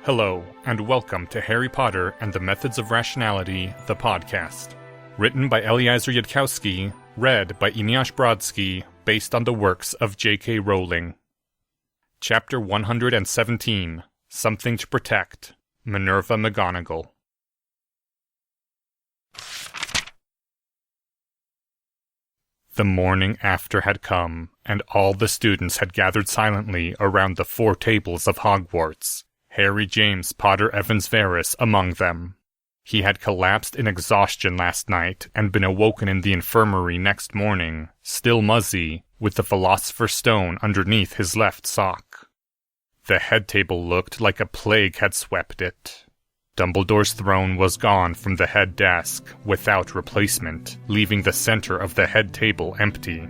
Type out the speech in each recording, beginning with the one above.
Hello, and welcome to Harry Potter and the Methods of Rationality, the podcast. Written by Eliezer Yudkowsky, read by Eneasz Brodsky, based on the works of J.K. Rowling. Chapter 117, Something to Protect, Minerva McGonagall. The morning after had come, and all the students had gathered silently around the 4 tables of Hogwarts, Harry James Potter Evans Verus among them. He had collapsed in exhaustion last night and been awoken in the infirmary next morning, still muzzy, with the Philosopher's Stone underneath his left sock. The head table looked like a plague had swept it. Dumbledore's throne was gone from the head desk, without replacement, leaving the center of the head table empty.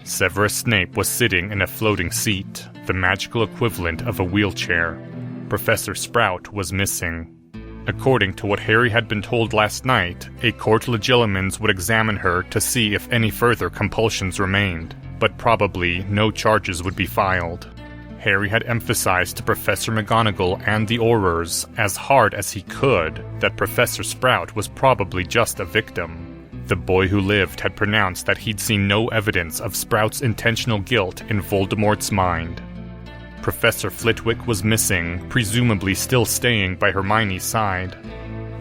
Severus Snape was sitting in a floating seat, the magical equivalent of a wheelchair. Professor Sprout was missing. According to what Harry had been told last night, a court legilimens would examine her to see if any further compulsions remained, but probably no charges would be filed. Harry had emphasized to Professor McGonagall and the Aurors, as hard as he could, that Professor Sprout was probably just a victim. The boy who lived had pronounced that he'd seen no evidence of Sprout's intentional guilt in Voldemort's mind. Professor Flitwick was missing, presumably still staying by Hermione's side.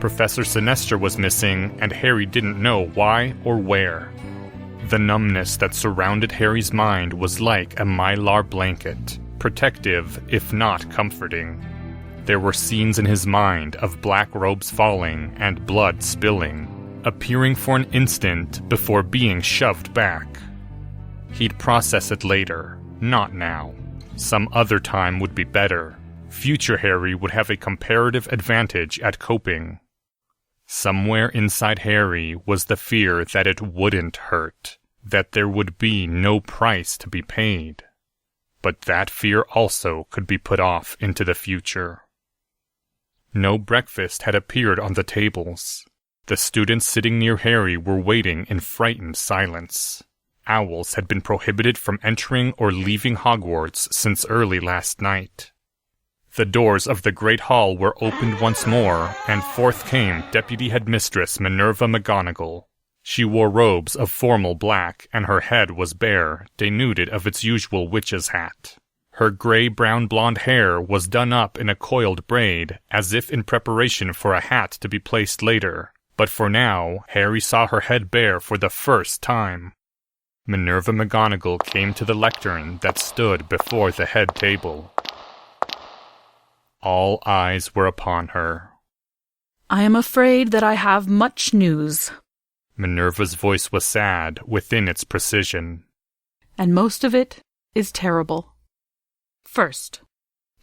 Professor Sinester was missing, and Harry didn't know why or where. The numbness that surrounded Harry's mind was like a mylar blanket, protective if not comforting. There were scenes in his mind of black robes falling and blood spilling, appearing for an instant before being shoved back. He'd process it later, not now. Some other time would be better. Future Harry would have a comparative advantage at coping. Somewhere inside Harry was the fear that it wouldn't hurt, that there would be no price to be paid. But that fear also could be put off into the future. No breakfast had appeared on the tables. The students sitting near Harry were waiting in frightened silence. Owls had been prohibited from entering or leaving Hogwarts since early last night. The doors of the Great Hall were opened once more, and forth came Deputy Headmistress Minerva McGonagall. She wore robes of formal black, and her head was bare, denuded of its usual witch's hat. Her gray-brown blonde hair was done up in a coiled braid, as if in preparation for a hat to be placed later, but for now, Harry saw her head bare for the first time. Minerva McGonagall came to the lectern that stood before the head table. All eyes were upon her. "I am afraid that I have much news." Minerva's voice was sad within its precision. "And most of it is terrible. First,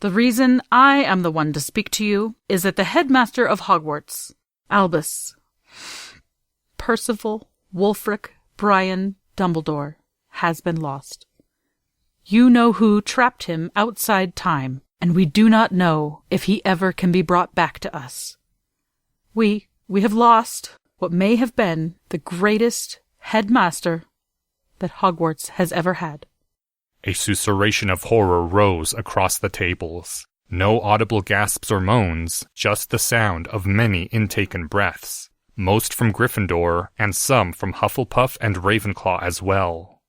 the reason I am the one to speak to you is that the headmaster of Hogwarts, Albus, Percival Wulfric Brian Dumbledore, has been lost. You know who trapped him outside time, and we do not know if he ever can be brought back to us. We have lost what may have been the greatest headmaster that Hogwarts has ever had." A susurration of horror rose across the tables. No audible gasps or moans, just the sound of many intaken breaths. Most from Gryffindor, and some from Hufflepuff and Ravenclaw as well.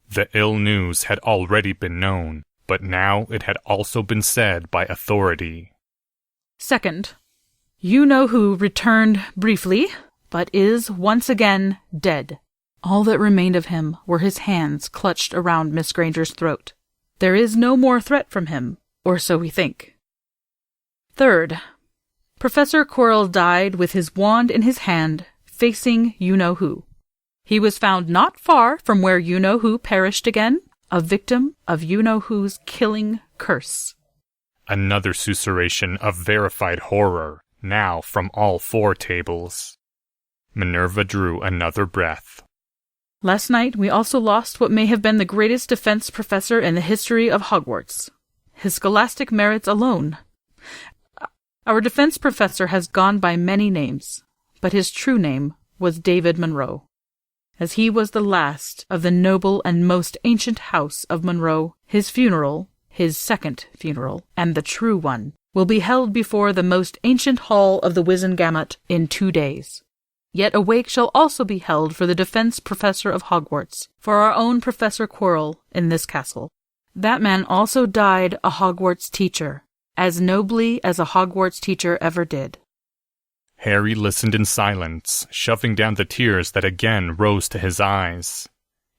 The ill news had already been known, but now it had also been said by authority. Second, you know who returned briefly, but is once again dead. All that remained of him were his hands clutched around Miss Granger's throat. There is no more threat from him, or so we think. Third, Professor Quirrell died with his wand in his hand, facing you-know-who. He was found not far from where you-know-who perished again, a victim of you-know-who's killing curse. Another susurration of verified horror, now from all 4 tables. Minerva drew another breath. Last night we also lost what may have been the greatest defense professor in the history of Hogwarts. His scholastic merits alone. Our defense professor has gone by many names, but his true name was David Monroe. As he was the last of the noble and most ancient house of Monroe, his funeral, his second funeral, and the true one, will be held before the most ancient hall of the Wizengamot in 2 days. Yet a wake shall also be held for the defense professor of Hogwarts, for our own Professor Quirrell in this castle. That man also died a Hogwarts teacher, as nobly as a Hogwarts teacher ever did. Harry listened in silence, shoving down the tears that again rose to his eyes.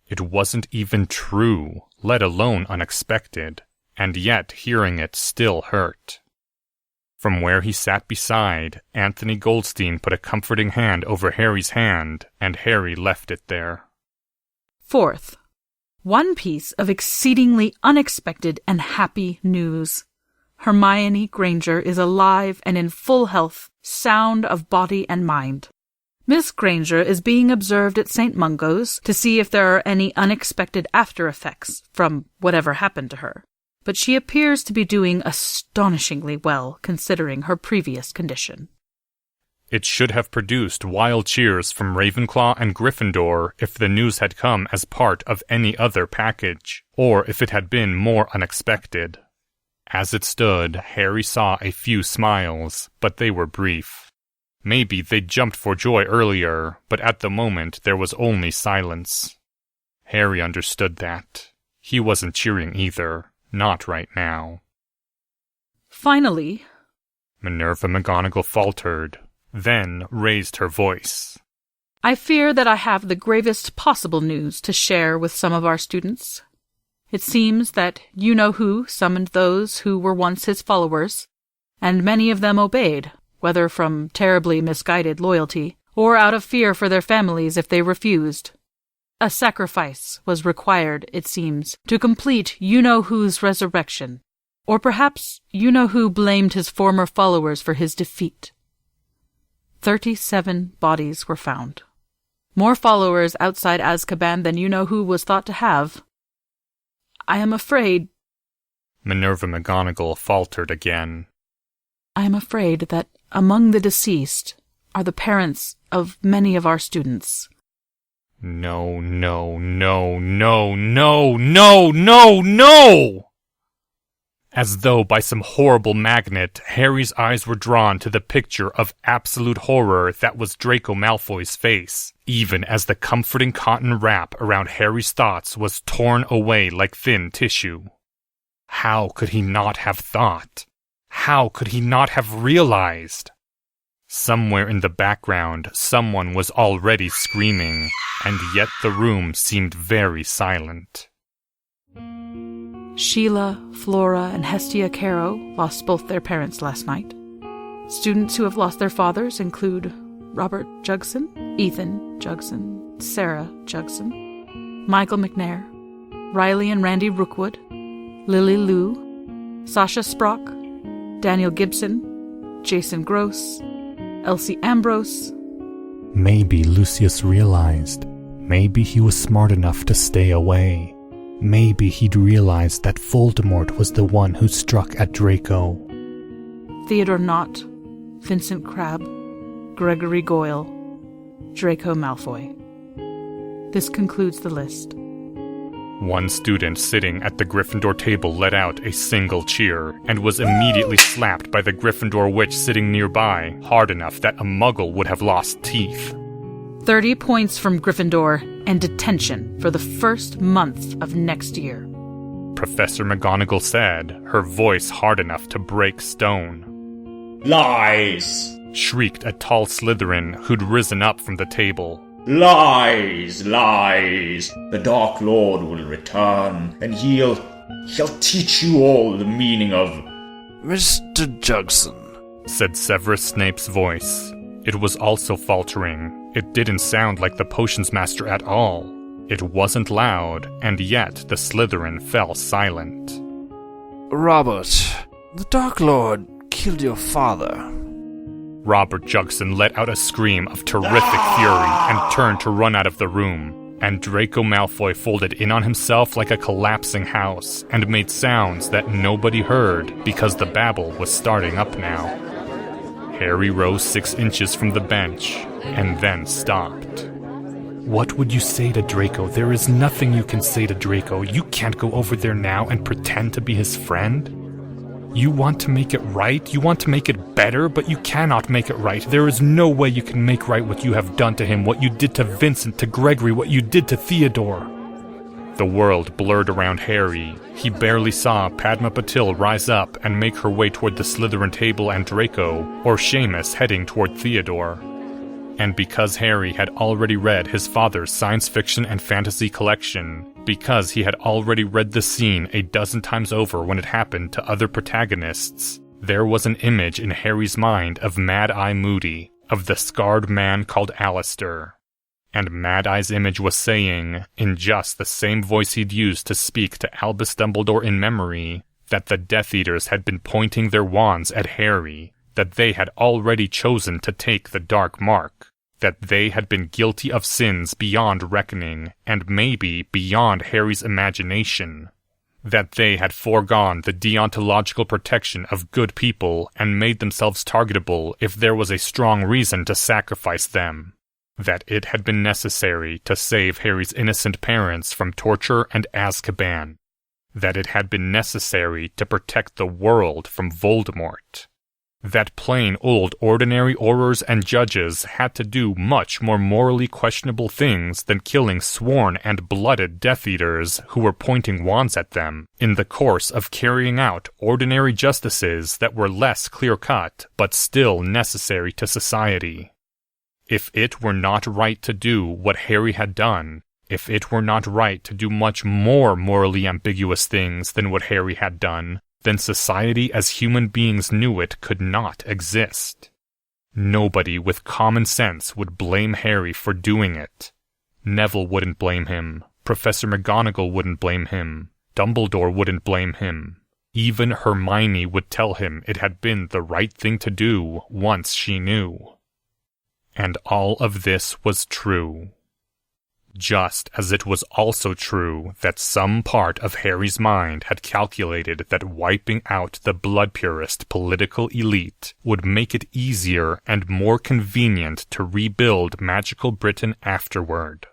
It wasn't even true, let alone unexpected, and yet hearing it still hurt. From where he sat beside, Anthony Goldstein put a comforting hand over Harry's hand, and Harry left it there. Fourth, one piece of exceedingly unexpected and happy news. Hermione Granger is alive and in full health, sound of body and mind. Miss Granger is being observed at St. Mungo's to see if there are any unexpected after-effects from whatever happened to her, but she appears to be doing astonishingly well considering her previous condition. It should have produced wild cheers from Ravenclaw and Gryffindor if the news had come as part of any other package, or if it had been more unexpected. As it stood, Harry saw a few smiles, but they were brief. Maybe they'd jumped for joy earlier, but at the moment there was only silence. Harry understood that. He wasn't cheering either, not right now. Finally, Minerva McGonagall faltered, then raised her voice. I fear that I have the gravest possible news to share with some of our students. It seems that you-know-who summoned those who were once his followers, and many of them obeyed, whether from terribly misguided loyalty, or out of fear for their families if they refused. A sacrifice was required, it seems, to complete you-know-who's resurrection, or perhaps you-know-who blamed his former followers for his defeat. 37 bodies were found. More followers outside Azkaban than you-know-who was thought to have. I am afraid... Minerva McGonagall faltered again. I am afraid that among the deceased are the parents of many of our students. No, no, no, no, no, no, no, no! As though by some horrible magnet, Harry's eyes were drawn to the picture of absolute horror that was Draco Malfoy's face, even as the comforting cotton wrap around Harry's thoughts was torn away like thin tissue. How could he not have thought? How could he not have realized? Somewhere in the background, someone was already screaming, and yet the room seemed very silent. Sheila, Flora, and Hestia Caro lost both their parents last night. Students who have lost their fathers include Robert Jugson, Ethan Jugson, Sarah Jugson, Michael McNair, Riley and Randy Rookwood, Lily Liu, Sasha Sprock, Daniel Gibson, Jason Gross, Elsie Ambrose. Maybe Lucius realized. Maybe he was smart enough to stay away. Maybe he'd realized that Voldemort was the one who struck at Draco. Theodore Knott, Vincent Crabbe, Gregory Goyle, Draco Malfoy. This concludes the list. One student sitting at the Gryffindor table let out a single cheer, and was immediately slapped by the Gryffindor witch sitting nearby, hard enough that a Muggle would have lost teeth. 30 points from Gryffindor, and detention for the first month of next year. Professor McGonagall said, her voice hard enough to break stone. Lies! Shrieked a tall Slytherin who'd risen up from the table. Lies! Lies! The Dark Lord will return, and he'll teach you all the meaning of... Mr. Jugson, said Severus Snape's voice. It was also faltering. It didn't sound like the potions master at all. It wasn't loud, and yet the Slytherin fell silent. Robert, the Dark Lord killed your father. Robert Jugson let out a scream of terrific fury and turned to run out of the room, and Draco Malfoy folded in on himself like a collapsing house and made sounds that nobody heard because the babble was starting up now. Harry rose 6 inches from the bench, and then stopped. What would you say to Draco? There is nothing you can say to Draco. You can't go over there now and pretend to be his friend. You want to make it right, you want to make it better, but you cannot make it right. There is no way you can make right what you have done to him, what you did to Vincent, to Gregory, what you did to Theodore. The world blurred around Harry. He barely saw Padma Patil rise up and make her way toward the Slytherin table and Draco, or Seamus heading toward Theodore. And because Harry had already read his father's science fiction and fantasy collection, because he had already read the scene a dozen times over when it happened to other protagonists, there was an image in Harry's mind of Mad-Eye Moody, of the scarred man called Alistair. And Mad-Eye's image was saying, in just the same voice he'd used to speak to Albus Dumbledore in memory, that the Death Eaters had been pointing their wands at Harry, that they had already chosen to take the Dark Mark, that they had been guilty of sins beyond reckoning, and maybe beyond Harry's imagination, that they had foregone the deontological protection of good people and made themselves targetable if there was a strong reason to sacrifice them, that it had been necessary to save Harry's innocent parents from torture and Azkaban, that it had been necessary to protect the world from Voldemort, that plain old ordinary Aurors and judges had to do much more morally questionable things than killing sworn and blooded Death Eaters who were pointing wands at them in the course of carrying out ordinary justices that were less clear-cut but still necessary to society. If it were not right to do what Harry had done, if it were not right to do much more morally ambiguous things than what Harry had done, then society as human beings knew it could not exist. Nobody with common sense would blame Harry for doing it. Neville wouldn't blame him. Professor McGonagall wouldn't blame him. Dumbledore wouldn't blame him. Even Hermione would tell him it had been the right thing to do once she knew. And all of this was true. Just as it was also true that some part of Harry's mind had calculated that wiping out the blood-purist political elite would make it easier and more convenient to rebuild magical Britain afterward.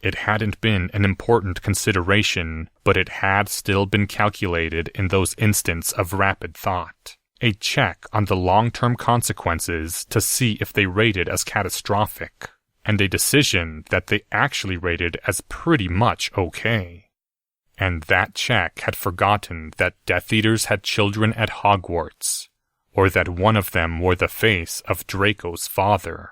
It hadn't been an important consideration, but it had still been calculated in those instants of rapid thought. A check on the long-term consequences to see if they rated as catastrophic, and a decision that they actually rated as pretty much okay. And that check had forgotten that Death Eaters had children at Hogwarts, or that one of them wore the face of Draco's father.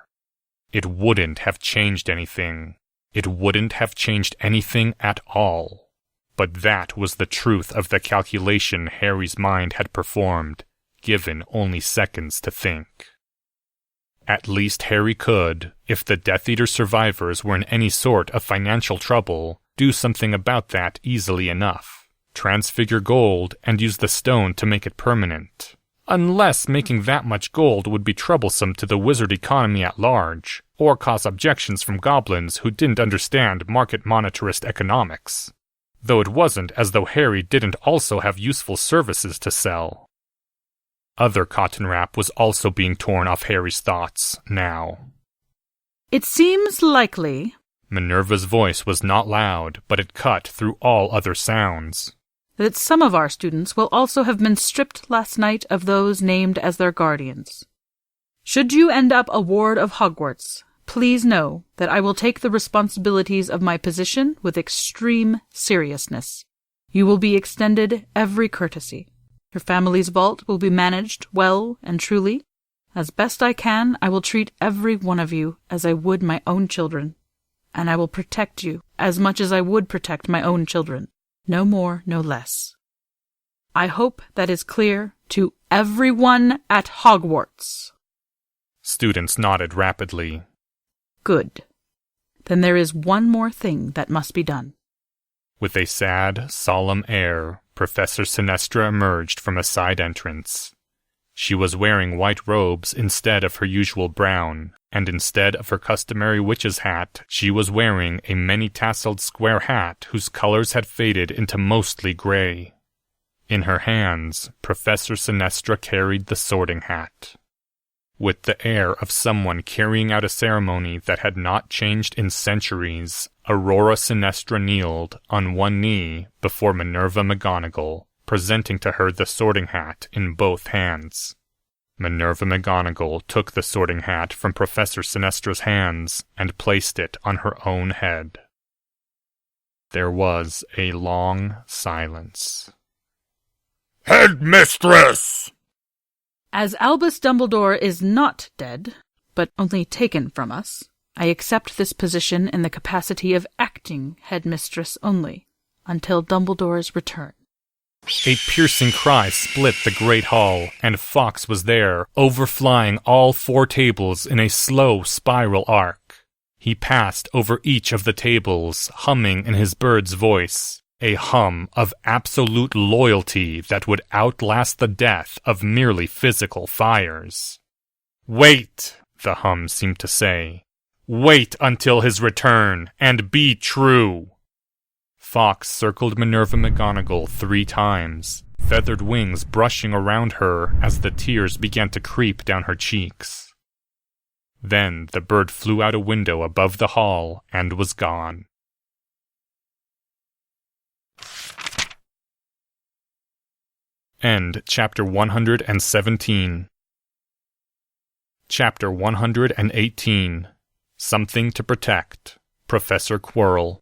It wouldn't have changed anything. It wouldn't have changed anything at all. But that was the truth of the calculation Harry's mind had performed, given only seconds to think. At least Harry could, if the Death Eater survivors were in any sort of financial trouble, do something about that easily enough. Transfigure gold and use the stone to make it permanent. Unless making that much gold would be troublesome to the wizard economy at large, or cause objections from goblins who didn't understand market monetarist economics. Though it wasn't as though Harry didn't also have useful services to sell. Other cotton wrap was also being torn off Harry's thoughts, now. It seems likely... Minerva's voice was not loud, but it cut through all other sounds. ...that some of our students will also have been stripped last night of those named as their guardians. Should you end up a ward of Hogwarts, please know that I will take the responsibilities of my position with extreme seriousness. You will be extended every courtesy. Your family's vault will be managed well and truly. As best I can, I will treat every one of you as I would my own children, and I will protect you as much as I would protect my own children. No more, no less. I hope that is clear to everyone at Hogwarts. Students nodded rapidly. Good. Then there is one more thing that must be done. With a sad, solemn air, Professor Sinestra emerged from a side entrance. She was wearing white robes instead of her usual brown, and instead of her customary witch's hat, she was wearing a many-tasseled square hat whose colors had faded into mostly gray. In her hands, Professor Sinestra carried the sorting hat. With the air of someone carrying out a ceremony that had not changed in centuries, Aurora Sinestra kneeled on one knee before Minerva McGonagall presenting to her the sorting hat in both hands. Minerva McGonagall took the sorting hat from Professor Sinestra's hands and placed it on her own head. There was a long silence. Headmistress! As Albus Dumbledore is not dead, but only taken from us, I accept this position in the capacity of acting headmistress only, until Dumbledore's return. A piercing cry split the great hall, and Fawkes was there, overflying all 4 tables in a slow spiral arc. He passed over each of the tables, humming in his bird's voice, a hum of absolute loyalty that would outlast the death of merely physical fires. "Wait," the hum seemed to say. "Wait until his return, and be true." Fawkes circled Minerva McGonagall 3 times, feathered wings brushing around her as the tears began to creep down her cheeks. Then the bird flew out a window above the hall and was gone. End Chapter 117. Chapter 118. Something to Protect. Professor Quirrell.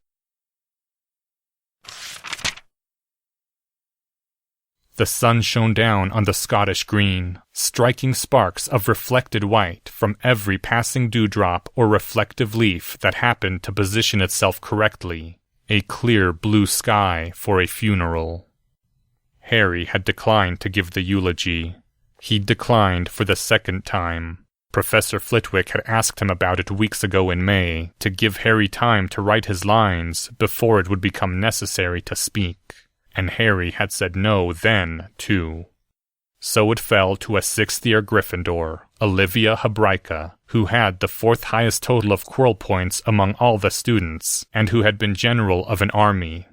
The sun shone down on the Scottish green, striking sparks of reflected white from every passing dewdrop or reflective leaf that happened to position itself correctly, a clear blue sky for a funeral. Harry had declined to give the eulogy. He'd declined for the 2nd time. Professor Flitwick had asked him about it weeks ago in May, to give Harry time to write his lines before it would become necessary to speak. And Harry had said no then, too. So it fell to a 6th-year Gryffindor, Olivia Hebraica, who had the 4th highest total of Quirrell points among all the students, and who had been general of an army.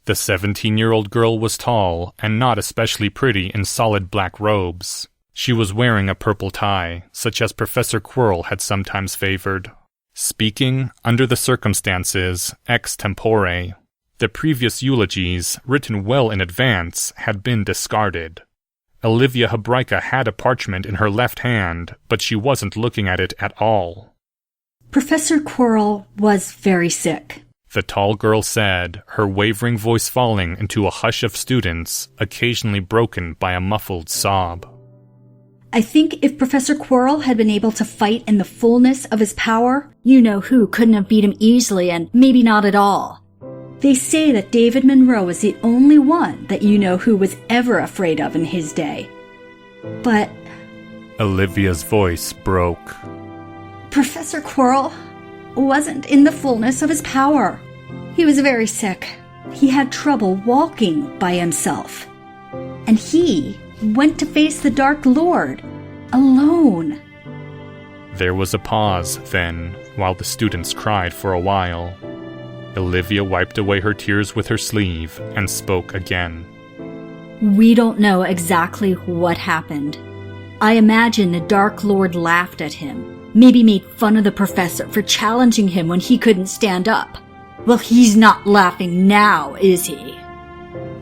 The 17-year-old girl was tall, and not especially pretty in solid black robes. She was wearing a purple tie, such as Professor Quirrell had sometimes favored. Speaking, under the circumstances, ex tempore. The previous eulogies, written well in advance, had been discarded. Olivia Hebraica had a parchment in her left hand, but she wasn't looking at it at all. Professor Quirrell was very sick, the tall girl said, her wavering voice falling into a hush of students, occasionally broken by a muffled sob. I think if Professor Quirrell had been able to fight in the fullness of his power, you-know-who couldn't have beat him easily and maybe not at all. They say that David Monroe was the only one that you-know-who was ever afraid of in his day. But Olivia's voice broke. Professor Quirrell wasn't in the fullness of his power. He was very sick. He had trouble walking by himself. And he went to face the Dark Lord, alone. There was a pause, then, while the students cried for a while. Olivia wiped away her tears with her sleeve and spoke again. We don't know exactly what happened. I imagine the Dark Lord laughed at him, maybe made fun of the professor for challenging him when he couldn't stand up. Well, he's not laughing now, is he?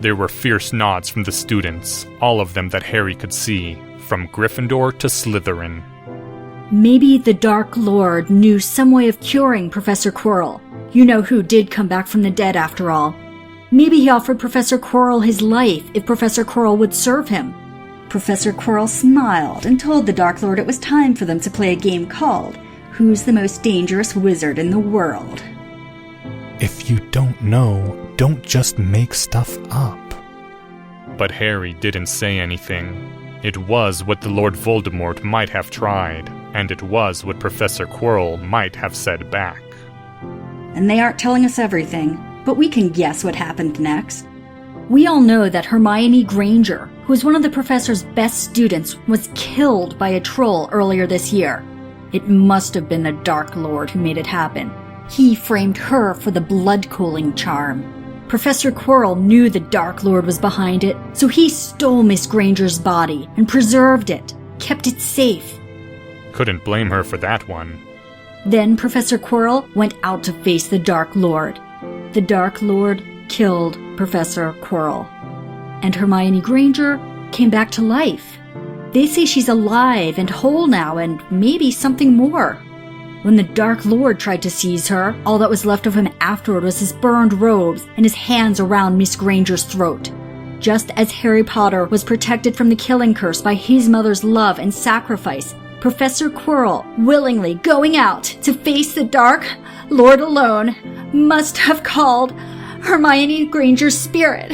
There were fierce nods from the students, all of them that Harry could see, from Gryffindor to Slytherin. Maybe the Dark Lord knew some way of curing Professor Quirrell. You-know-who did come back from the dead after all. Maybe he offered Professor Quirrell his life if Professor Quirrell would serve him. Professor Quirrell smiled and told the Dark Lord it was time for them to play a game called Who's the Most Dangerous Wizard in the World? If you don't know, don't just make stuff up. But Harry didn't say anything. It was what the Lord Voldemort might have tried, and it was what Professor Quirrell might have said back. And they aren't telling us everything, but we can guess what happened next. We all know that Hermione Granger, who was one of the professor's best students, was killed by a troll earlier this year. It must have been the Dark Lord who made it happen. He framed her for the blood-cooling charm. Professor Quirrell knew the Dark Lord was behind it, so he stole Miss Granger's body and preserved it, kept it safe. Couldn't blame her for that one. Then Professor Quirrell went out to face the Dark Lord. The Dark Lord killed Professor Quirrell. and Hermione Granger came back to life. They say she's alive and whole now, and maybe something more. When the Dark Lord tried to seize her, all that was left of him afterward was his burned robes and his hands around Miss Granger's throat. Just as Harry Potter was protected from the killing curse by his mother's love and sacrifice, Professor Quirrell, willingly going out to face the Dark Lord alone, must have called Hermione Granger's spirit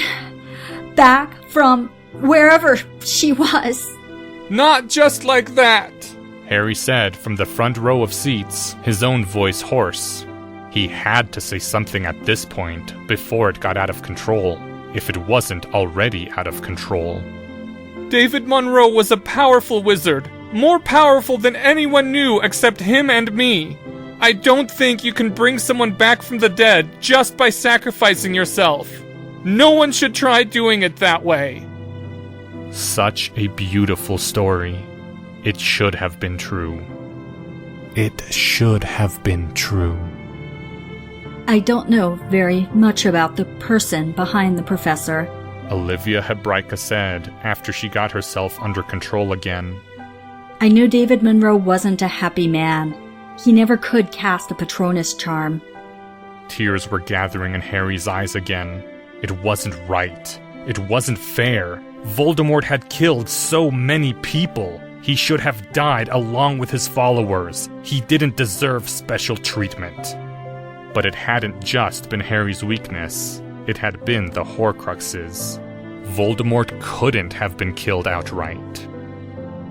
back from wherever she was. Not just like that, Harry said from the front row of seats, his own voice hoarse. He had to say something at this point before it got out of control, if it wasn't already out of control. David Monroe was a powerful wizard, more powerful than anyone knew except him and me. I don't think you can bring someone back from the dead just by sacrificing yourself. No one should try doing it that way. Such a beautiful story. It should have been true. It should have been true. I don't know very much about the person behind the professor. Olivia Hebraica said after she got herself under control again. I know David Monroe wasn't a happy man. He never could cast a Patronus charm. Tears were gathering in Harry's eyes again. It wasn't right. It wasn't fair. Voldemort had killed so many people. He should have died along with his followers. He didn't deserve special treatment. But it hadn't just been Harry's weakness. It had been the Horcruxes. Voldemort couldn't have been killed outright.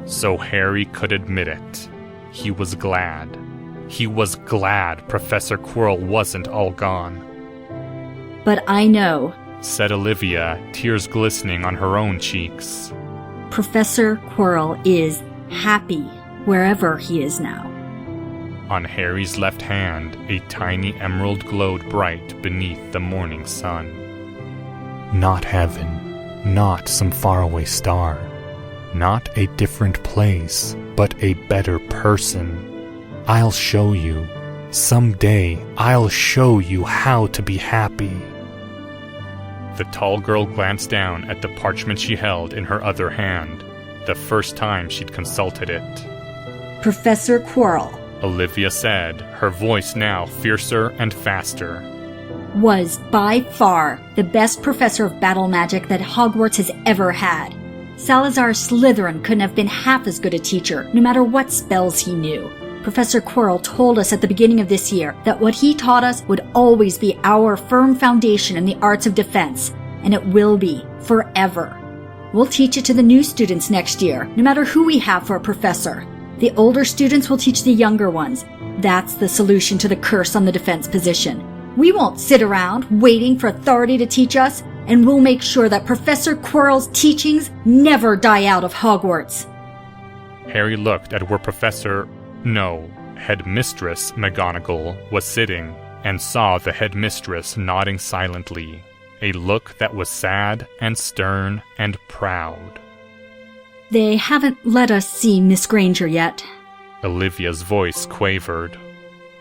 So Harry could admit it. He was glad. He was glad Professor Quirrell wasn't all gone. But I know, said Olivia, tears glistening on her own cheeks. Professor Quirrell is happy wherever he is now. On Harry's left hand, a tiny emerald glowed bright beneath the morning sun. Not heaven, not some faraway star, not a different place, but a better person. I'll show you. Someday, I'll show you how to be happy. The tall girl glanced down at the parchment she held in her other hand, the first time she'd consulted it. Professor Quirrell, Olivia said, her voice now fiercer and faster, was by far the best professor of battle magic that Hogwarts has ever had. Salazar Slytherin couldn't have been half as good a teacher, no matter what spells he knew. Professor Quirrell told us at the beginning of this year that what he taught us would always be our firm foundation in the arts of defense, and it will be forever. We'll teach it to the new students next year, no matter who we have for a professor. The older students will teach the younger ones. That's the solution to the curse on the defense position. We won't sit around waiting for authority to teach us, and we'll make sure that Professor Quirrell's teachings never die out of Hogwarts. Harry looked at where Headmistress McGonagall was sitting, and saw the headmistress nodding silently, a look that was sad and stern and proud. They haven't let us see Miss Granger yet. Olivia's voice quavered.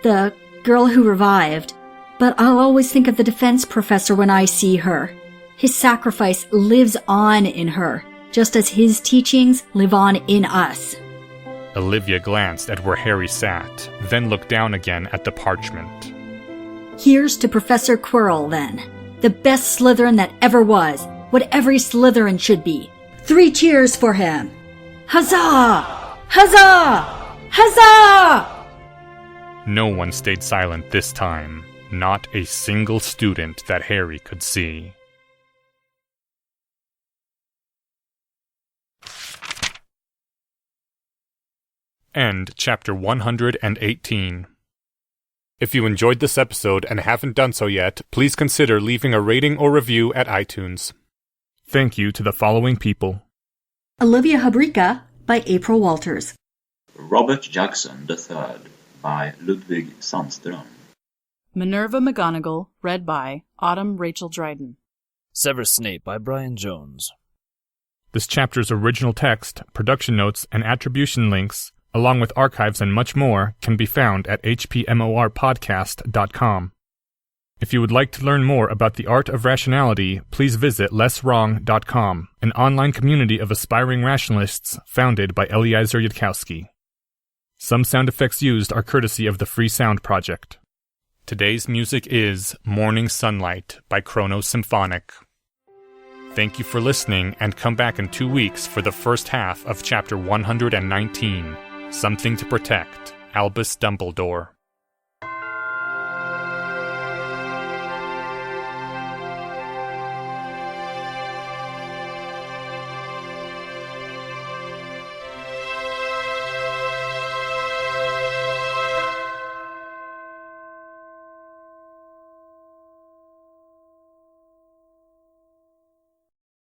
The girl who revived. But I'll always think of the defense professor when I see her. His sacrifice lives on in her, just as his teachings live on in us. Olivia glanced at where Harry sat, then looked down again at the parchment. Here's to Professor Quirrell, then. The best Slytherin that ever was, what every Slytherin should be. 3 cheers for him! Huzzah! Huzzah! Huzzah! No one stayed silent this time, not a single student that Harry could see. End chapter 118. If you enjoyed this episode and haven't done so yet, please consider leaving a rating or review at iTunes. Thank you to the following people: Olivia Hebraica by April Walters. Robert Jackson III by Ludwig Sandström. Minerva McGonagall, read by Autumn Rachel Dryden. Severus Snape by Brian Jones. This chapter's original text, production notes, and attribution links, along with archives and much more, can be found at hpmorpodcast.com. If you would like to learn more about the art of rationality, please visit lesswrong.com, an online community of aspiring rationalists founded by Eliezer Yudkowsky. Some sound effects used are courtesy of the Free Sound Project. Today's music is Morning Sunlight by Chronos Symphonic. Thank you for listening, and come back in 2 weeks for the first half of Chapter 119, Something to Protect, Albus Dumbledore.